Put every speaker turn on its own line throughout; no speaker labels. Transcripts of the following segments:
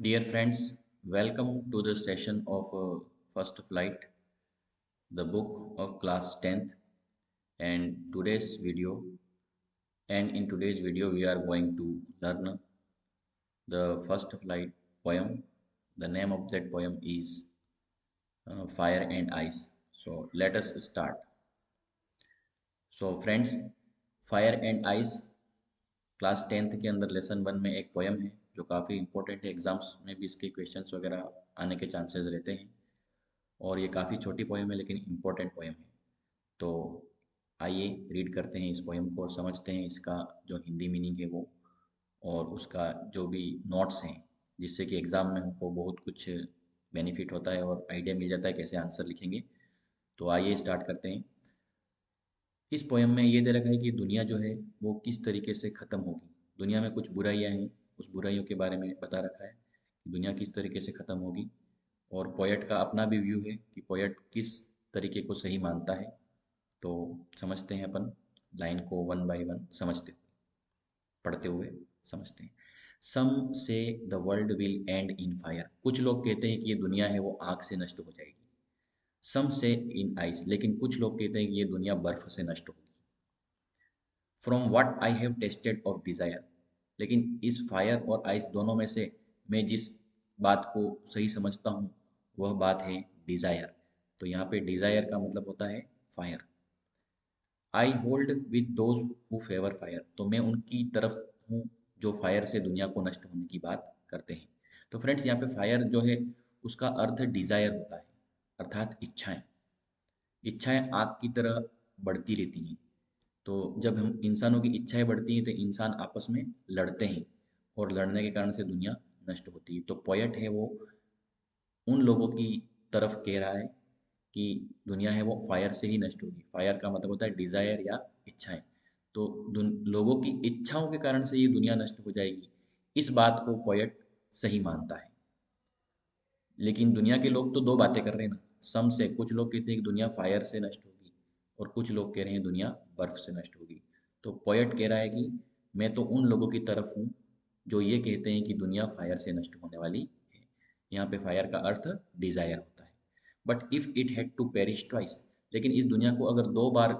Dear friends, welcome to the session of First Flight, the book of class 10th and today's video. And in today's video, we are going to learn the First Flight poem. The name of that poem is Fire and Ice. So let us start. So friends, fire and ice class 10th के अंदर lesson 1 में एक poem है जो काफ़ी important है। Exams में भी इसके क्वेश्चंस वगैरह आने के चांसेस रहते हैं और ये काफ़ी छोटी पोएम है लेकिन इम्पोर्टेंट पोएम है। तो आइए रीड करते हैं इस पोएम को और समझते हैं इसका जो हिंदी मीनिंग है वो और उसका जो भी नोट्स हैं, जिससे कि एग्ज़ाम में हमको बहुत कुछ बेनिफिट होता है और आइडिया मिल जाता है कैसे आंसर लिखेंगे। तो आइए स्टार्ट करते हैं। इस पोएम में ये दे रखा है कि दुनिया जो है वो किस तरीके से ख़त्म होगी। दुनिया में कुछ बुराइयां हैं, उस बुराइयों के बारे में बता रखा है कि दुनिया किस तरीके से ख़त्म होगी। और पोएट का अपना भी व्यू है कि पोएट किस तरीके को सही मानता है। तो समझते हैं अपन लाइन को वन बाय वन समझते हुए, पढ़ते हुए समझते हैं। सम से the world will end in fire. कुछ लोग कहते हैं कि ये दुनिया है वो आग से नष्ट हो जाएगी। सम से इन आइस, लेकिन कुछ लोग कहते हैं कि ये दुनिया बर्फ से नष्ट होगी। From what I have tested of desire, लेकिन इस फायर और आइस दोनों में से मैं जिस बात को सही समझता हूँ वह बात है डिज़ायर। तो यहाँ पे डिज़ायर का मतलब होता है fire. I hold with those who favour fire, तो मैं उनकी तरफ हूँ जो फायर से दुनिया को नष्ट होने की बात करते हैं। तो फ्रेंड्स, यहाँ पे फायर जो है उसका अर्थ डिज़ायर होता है, अर्थात इच्छाएं। इच्छाएं आग की तरह बढ़ती रहती हैं। तो जब हम इंसानों की इच्छाएं बढ़ती हैं तो इंसान आपस में लड़ते हैं और लड़ने के कारण से दुनिया नष्ट होती है। तो पोएट है वो उन लोगों की तरफ कह रहा है कि दुनिया है वो फायर से ही नष्ट होगी। फायर का मतलब होता है डिज़ायर या इच्छाएं। तो लोगों की इच्छाओं के कारण से ये दुनिया नष्ट हो जाएगी, इस बात को पोएट सही मानता है। लेकिन दुनिया के लोग तो दो बातें कर रहे हैं ना। सम से कुछ लोग कहते हैं कि दुनिया फायर से नष्ट होगी और कुछ लोग कह रहे हैं दुनिया बर्फ से नष्ट होगी। तो पोएट कह रहा है कि मैं तो उन लोगों की तरफ हूँ जो ये कहते हैं कि दुनिया फायर से नष्ट होने वाली है। यहाँ पे फायर का अर्थ डिज़ायर होता है। But if it had to perish twice, लेकिन इस दुनिया को अगर दो बार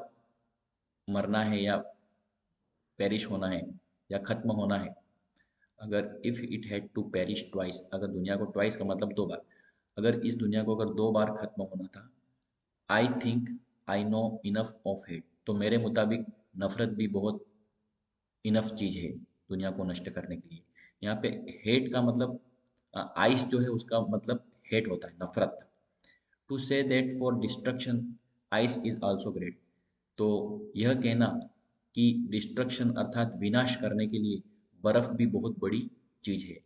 मरना है या पेरिश होना है या ख़त्म होना है, अगर if it had to perish twice, अगर दुनिया को ट्वाइस का मतलब दो बार, अगर इस दुनिया को अगर दो बार ख़त्म होना था, I think I know enough of hate, तो मेरे मुताबिक नफ़रत भी बहुत इनफ चीज़ है दुनिया को नष्ट करने के लिए। यहाँ पे हेट का मतलब आइस जो है उसका मतलब हेट होता है, नफ़रत। To say that for destruction ice is also great, तो यह कहना कि डिस्ट्रक्शन अर्थात विनाश करने के लिए बर्फ़ भी बहुत बड़ी चीज़ है।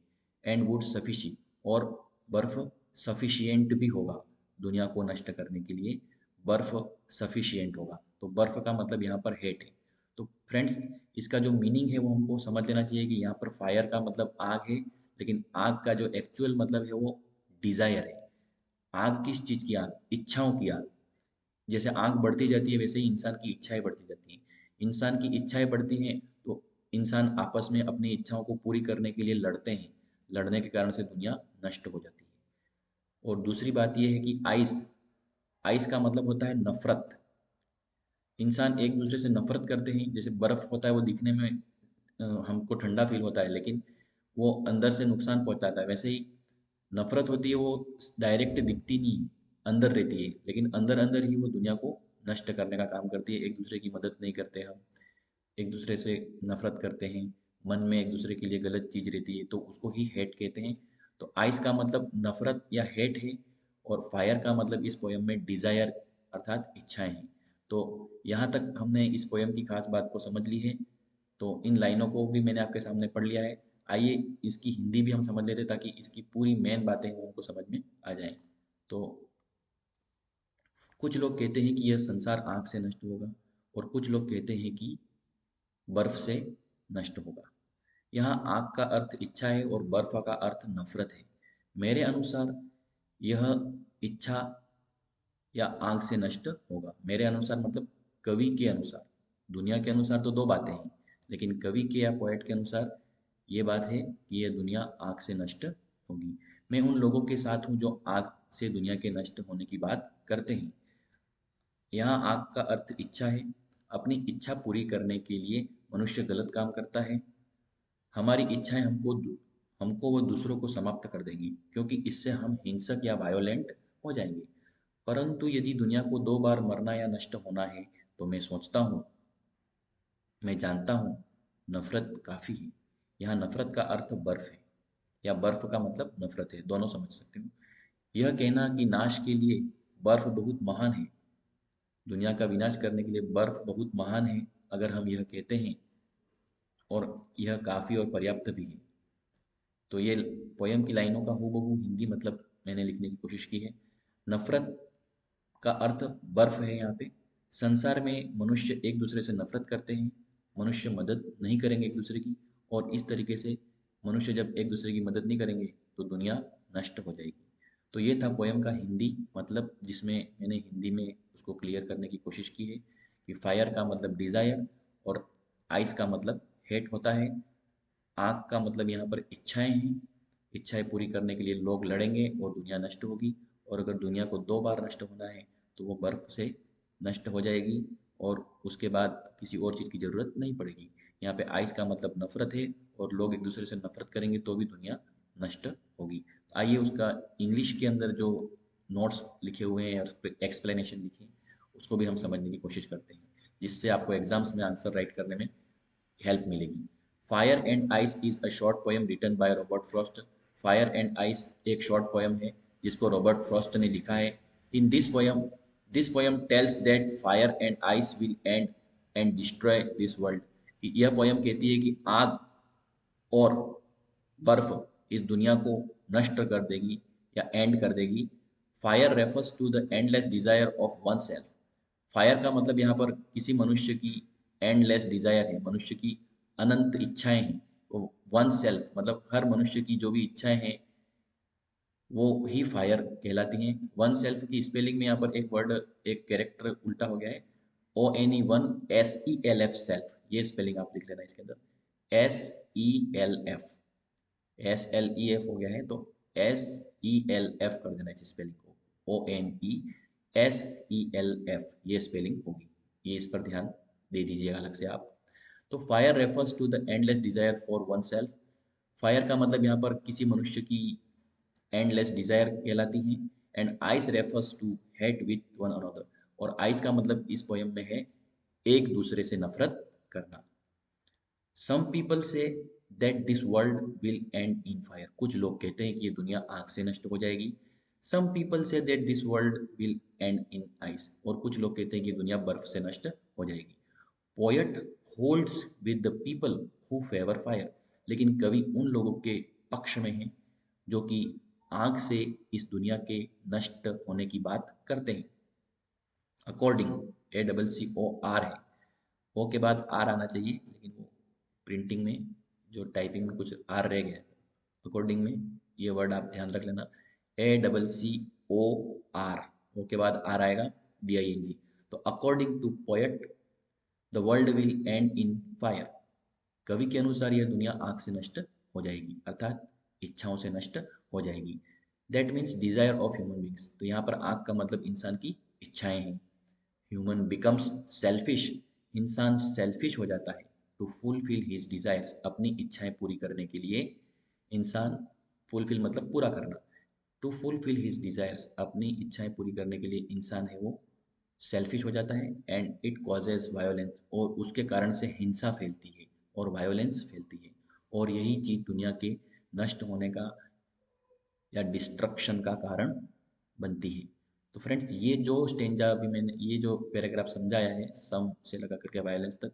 एंड वुड सफिशी, और बर्फ़ सफिशियंट भी होगा दुनिया को नष्ट करने के लिए। बर्फ़ सफिशियंट होगा, तो बर्फ़ का मतलब यहाँ पर हेट है। तो फ्रेंड्स, इसका जो मीनिंग है वो हमको समझ लेना चाहिए कि यहाँ पर फायर का मतलब आग है, लेकिन आग का जो एक्चुअल मतलब है वो डिज़ायर है। आग किस चीज़ की आग? इच्छाओं की आग। जैसे आग बढ़ती जाती है वैसे ही इंसान की इच्छाएं बढ़ती जाती हैं। इंसान की इच्छाएं बढ़ती हैं तो इंसान आपस में अपनी इच्छाओं को पूरी करने के लिए लड़ते हैं। लड़ने के कारण से दुनिया नष्ट हो जाती है। और दूसरी बात यह है कि आइस, आइस का मतलब होता है नफरत। इंसान एक दूसरे से नफरत करते हैं। जैसे बर्फ़ होता है वो दिखने में हमको ठंडा फील होता है, लेकिन वो अंदर से नुकसान पहुंचाता है। वैसे ही नफरत होती है वो डायरेक्ट दिखती नहीं, अंदर रहती है, लेकिन अंदर अंदर ही वो दुनिया को नष्ट करने का काम करती है। एक दूसरे की मदद नहीं करते हम, एक दूसरे से नफरत करते हैं, मन में एक दूसरे के लिए गलत चीज़ रहती है, तो उसको ही हेट कहते हैं। तो आइस का मतलब नफरत या हेट है और फायर का मतलब इस पोएम में डिज़ायर अर्थात इच्छाएं हैं। तो यहाँ तक हमने इस पोएम की खास बात को समझ ली है। तो इन लाइनों को भी मैंने आपके सामने पढ़ लिया है। आइए इसकी हिंदी भी हम समझ लेते हैं ताकि इसकी पूरी मेन बातें वो हमको समझ में आ जाएं। तो कुछ लोग कहते हैं कि यह संसार आग से नष्ट होगा और कुछ लोग कहते हैं कि बर्फ से नष्ट होगा। यहाँ आग का अर्थ इच्छा है और बर्फ का अर्थ नफरत है। मेरे अनुसार यह इच्छा या आग से नष्ट होगा। मेरे अनुसार मतलब कवि के अनुसार। दुनिया के अनुसार तो दो बातें हैं, लेकिन कवि के या पोएट के अनुसार ये बात है कि यह दुनिया आग से नष्ट होगी। मैं उन लोगों के साथ हूँ जो आग से दुनिया के नष्ट होने की बात करते हैं। यहाँ आग का अर्थ इच्छा है। अपनी इच्छा पूरी करने के लिए मनुष्य गलत काम करता है। हमारी इच्छाएं हमको वो दूसरों को समाप्त कर देंगी, क्योंकि इससे हम हिंसक या वायोलेंट हो जाएंगे। परंतु यदि दुनिया को दो बार मरना या नष्ट होना है, तो मैं सोचता हूँ, मैं जानता हूँ, नफरत काफ़ी है। यहाँ नफरत का अर्थ बर्फ है, या बर्फ का मतलब नफरत है, दोनों समझ सकते हो। यह कहना कि नाश के लिए बर्फ बहुत महान है, दुनिया का विनाश करने के लिए बर्फ बहुत महान है, अगर हम यह कहते हैं, और यह काफ़ी और पर्याप्त भी है। तो ये पोयम की लाइनों का हूबहू हिंदी मतलब मैंने लिखने की कोशिश की है। नफरत का अर्थ बर्फ है यहाँ पे। संसार में मनुष्य एक दूसरे से नफरत करते हैं, मनुष्य मदद नहीं करेंगे एक दूसरे की, और इस तरीके से मनुष्य जब एक दूसरे की मदद नहीं करेंगे तो दुनिया नष्ट हो जाएगी। तो ये था पोयम का हिंदी मतलब, जिसमें मैंने हिंदी में उसको क्लियर करने की कोशिश की है कि फायर का मतलब डिज़ायर और आइस का मतलब हेट होता है। आग का मतलब यहाँ पर इच्छाएं हैं, इच्छाएं पूरी करने के लिए लोग लड़ेंगे और दुनिया नष्ट होगी। और अगर दुनिया को दो बार नष्ट होना है तो वो बर्फ से नष्ट हो जाएगी, और उसके बाद किसी और चीज़ की ज़रूरत नहीं पड़ेगी। यहाँ पे आइस का मतलब नफरत है, और लोग एक दूसरे से नफरत करेंगे तो भी दुनिया नष्ट होगी। आइए उसका इंग्लिश के अंदर जो नोट्स लिखे हुए हैं और एक्सप्लेनेशन लिखे हैं उसको भी हम समझने की कोशिश करते हैं, जिससे आपको एग्जाम्स में आंसर राइट करने में हेल्प मिलेगी। Fire and ice is a short poem written by Robert Frost. Fire and ice एक शॉर्ट पोएम है जिसको रॉबर्ट फ्रॉस्ट ने लिखा है। In this poem tells that fire and ice will end destroy this world. यह poem कहती है कि आग और बर्फ इस दुनिया को नष्ट कर देगी या एंड कर देगी। Fire refers to the endless desire of one self. Fire का मतलब यहाँ पर किसी मनुष्य की एंडलेस डिजायर है, मनुष्य की अनंत इच्छाएं हैं। वो वन सेल्फ मतलब हर मनुष्य की जो भी इच्छाएं हैं वो ही फायर कहलाती हैं। वन सेल्फ की स्पेलिंग में यहाँ पर एक वर्ड, एक कैरेक्टर उल्टा हो गया है। ONE 1 SELF सेल्फ, ये स्पेलिंग आप लिख लेना इसके अंदर। SELF, SLEF हो गया है, तो SELF कर देना इस स्पेलिंग को। ONE SELF ये स्पेलिंग होगी, ये इस पर ध्यान दे दीजिएगा अलग से आप। तो fire refers to the endless desire for one self. Fire का मतलब यहाँ पर किसी मनुष्य की एंडलेस डिजायर कहलाती हैं। And ice refers to hate with one another, और आइस का मतलब इस पोयम में है एक दूसरे से नफरत करना। Some people say that this world will end in fire. कुछ लोग कहते हैं कि ये दुनिया आग से नष्ट हो जाएगी। Some people say that this world will end in ice, और कुछ लोग कहते हैं कि दुनिया बर्फ से नष्ट हो जाएगी। Poet holds with the people who favour fire. लेकिन कवि उन लोगों के पक्ष में है जो कि आग से इस दुनिया के नष्ट होने की बात करते हैं। अकॉर्डिंग, ACCOR है, ओ के बाद आर आना चाहिए, लेकिन वो प्रिंटिंग में जो टाइपिंग में कुछ आर रह गया है। अकॉर्डिंग में ये वर्ड आप ध्यान रख लेना, ACCOR, ओ के बाद आर आएगा, DING। तो according to poet the world will end in fire. कवि के अनुसार यह दुनिया आग से नष्ट हो जाएगी, अर्थात इच्छाओं से नष्ट हो जाएगी। That means desire of human beings. तो यहाँ पर आग का मतलब इंसान की इच्छाएं हैं। ह्यूमन बिकम्स सेल्फिश, इंसान सेल्फिश हो जाता है। टू फुलफिल हिज डिजायर्स, अपनी इच्छाएं पूरी करने के लिए इंसान, फुलफिल मतलब पूरा करना, टू फुलफिल हिज डिजायर्स, अपनी इच्छाएं पूरी करने के लिए इंसान है वो सेल्फिश हो जाता है। एंड इट कॉजेज वायोलेंस, और उसके कारण से हिंसा फैलती है और वायोलेंस फैलती है, और यही चीज़ दुनिया के नष्ट होने का या डिस्ट्रक्शन का कारण बनती है। तो फ्रेंड्स, ये जो स्टेंजा अभी मैंने ये जो पैराग्राफ समझाया है, सम से लगा करके वायलेंस तक,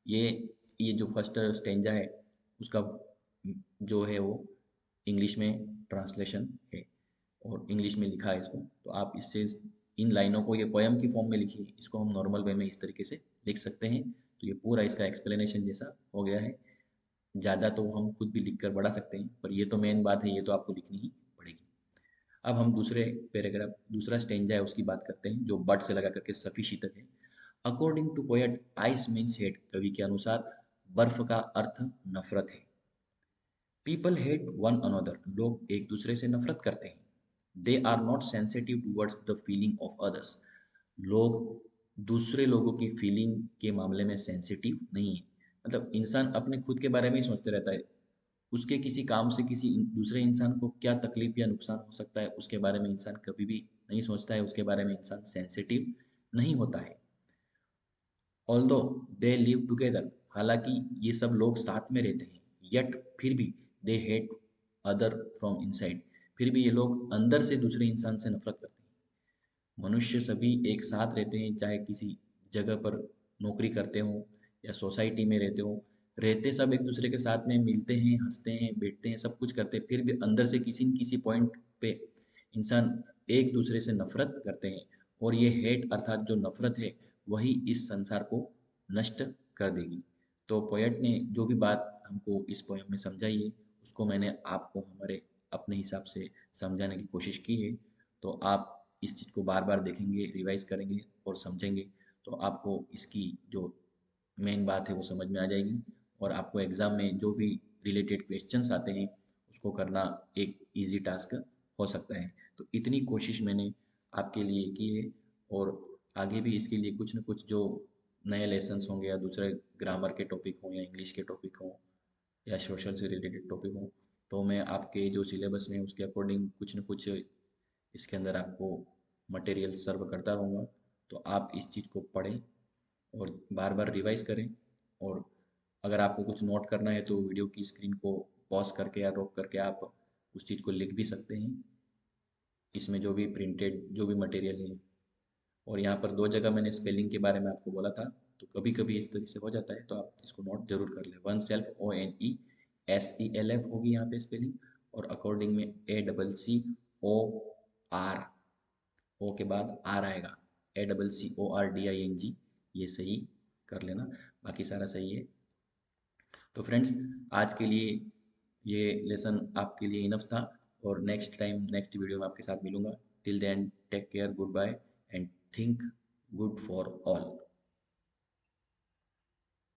ये ये जो फर्स्ट स्टेंजा है उसका जो है वो इंग्लिश में ट्रांसलेशन है, और इंग्लिश में लिखा है इसको। तो आप इससे इन लाइनों को, ये पोएम की फॉर्म में लिखिए, इसको हम नॉर्मल वे में इस तरीके से लिख सकते हैं। तो ये पूरा इसका एक्सप्लेनेशन जैसा हो गया है। ज़्यादा तो हम खुद भी लिख कर बढ़ा सकते हैं, पर ये तो मेन बात है, ये तो आपको लिखनी ही पड़ेगी। अब हम दूसरे पैराग्राफ, दूसरा स्टेंजा है उसकी बात करते हैं, जो बट से लगा करके सफिशी तक है। According to poet ice means hate, कवि के अनुसार बर्फ का अर्थ नफरत है। पीपल हेट वन अनदर, लोग एक दूसरे से नफरत करते हैं। They are not sensitive towards the feeling of others, लोग दूसरे लोगों की फीलिंग के मामले में सेंसिटिव नहीं है। मतलब इंसान अपने खुद के बारे में ही सोचते रहता है, उसके किसी काम से किसी दूसरे इंसान को क्या तकलीफ या नुकसान हो सकता है उसके बारे में इंसान कभी भी नहीं सोचता है, उसके बारे में इंसान सेंसिटिव नहीं होता है। ऑल्दो दे लिव टुगेदर, हालांकि ये सब लोग साथ में रहते हैं, यट फिर भी they hate other from inside, फिर भी ये लोग अंदर से दूसरे इंसान से नफरत करते हैं। मनुष्य सभी एक साथ रहते हैं, चाहे किसी जगह पर नौकरी करते हों या सोसाइटी में रहते हों, रहते सब एक दूसरे के साथ में मिलते हैं, हंसते हैं, बैठते हैं, सब कुछ करते हैं, फिर भी अंदर से किसी न किसी पॉइंट पे इंसान एक दूसरे से नफरत करते हैं। और ये हेट अर्थात जो नफरत है वही इस संसार को नष्ट कर देगी। तो पोएट ने जो भी बात हमको इस पोएम में समझाई है उसको मैंने आपको हमारे अपने हिसाब से समझाने की कोशिश की है। तो आप इस चीज़ को बार बार देखेंगे, रिवाइज करेंगे और समझेंगे, तो आपको इसकी जो मेन बात है वो समझ में आ जाएगी। और आपको एग्ज़ाम में जो भी रिलेटेड क्वेश्चंस आते हैं उसको करना एक इजी टास्क हो सकता है। तो इतनी कोशिश मैंने आपके लिए की है, और आगे भी इसके लिए कुछ न कुछ जो नए लेसन्स होंगे या दूसरे ग्रामर के टॉपिक हों या इंग्लिश के टॉपिक हों या सोशल से रिलेटेड टॉपिक हों, तो मैं आपके जो सिलेबस में उसके अकॉर्डिंग कुछ न कुछ इसके अंदर आपको मटेरियल सर्व करता रहूँगा। तो आप इस चीज़ को पढ़ें और बार बार रिवाइज करें। और अगर आपको कुछ नोट करना है तो वीडियो की स्क्रीन को पॉज करके या रोक करके आप उस चीज़ को लिख भी सकते हैं, इसमें जो भी प्रिंटेड जो भी मटेरियल है। और यहाँ पर दो जगह मैंने स्पेलिंग के बारे में आपको बोला था, तो कभी कभी इस तरह से हो जाता है, तो आप इसको नोट जरूर कर लें। वन सेल्फ, ONESELF होगी यहाँ पे स्पेलिंग, और अकॉर्डिंग में ACCOR, ओ के बाद आर आएगा, ACCORDING, ये सही कर लेना, बाकी सारा सही है। तो फ्रेंड्स, आज के लिए ये लेसन आपके लिए इनफ था, और नेक्स्ट टाइम नेक्स्ट वीडियो में आपके साथ मिलूंगा। Till then take care, goodbye, and think good for all.